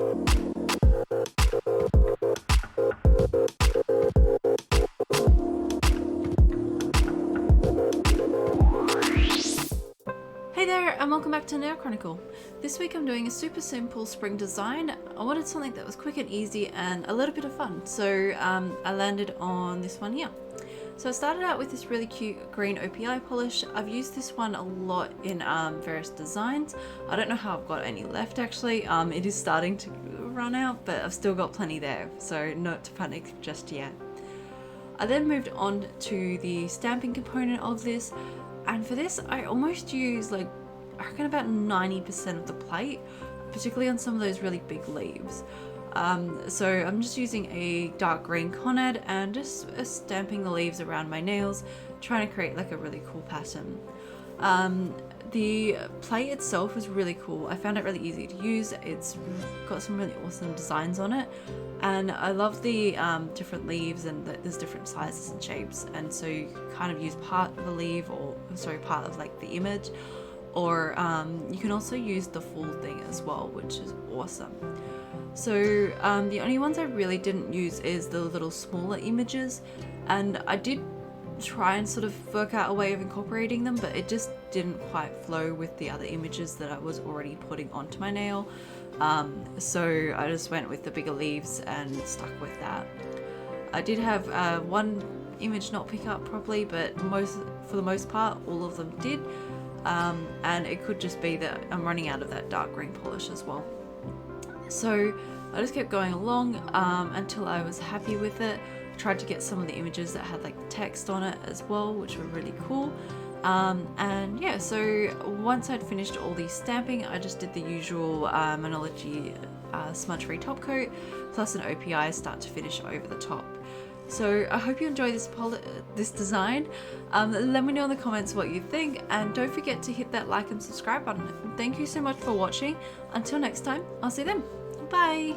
Hey there, and welcome back to Nail Chronicle. This week I'm doing a super simple spring design. I wanted something that was quick and easy and a little bit of fun, so I landed on this one here. So I started out with this really cute green OPI polish. I've used this one a lot in various designs. I don't know how I've got any left actually. It is starting to run out, but I've still got plenty there, so not to panic just yet. I then moved on to the stamping component of this. And for this, I almost use I reckon about 90% of the plate, particularly on some of those really big leaves. So I'm just using a dark green Conad and just stamping the leaves around my nails, trying to create like a really cool pattern. The plate itself was really cool. I found it really easy to use. It's got some really awesome designs on it. And I love the different leaves, and there's different sizes and shapes, and so you kind of use part of a leaf, or sorry, part of like the image, or you can also use the full thing as well, which is awesome. So the only ones I really didn't use is the little smaller images, and I did try and sort of work out a way of incorporating them, but it just didn't quite flow with the other images that I was already putting onto my nail. So I just went with the bigger leaves and stuck with that. I did have one image not pick up properly, but for the most part all of them did, and it could just be that I'm running out of that dark green polish as well. So I just kept going along until I was happy with it. Tried to get some of the images that had like the text on it as well, which were really cool. And yeah, so once I'd finished all the stamping, I just did the usual Maniology smudge-free top coat, plus an OPI start to finish over the top. So I hope you enjoy this design. Let me know in the comments what you think, and don't forget to hit that like and subscribe button. Thank you so much for watching. Until next time, I'll see you then. Bye!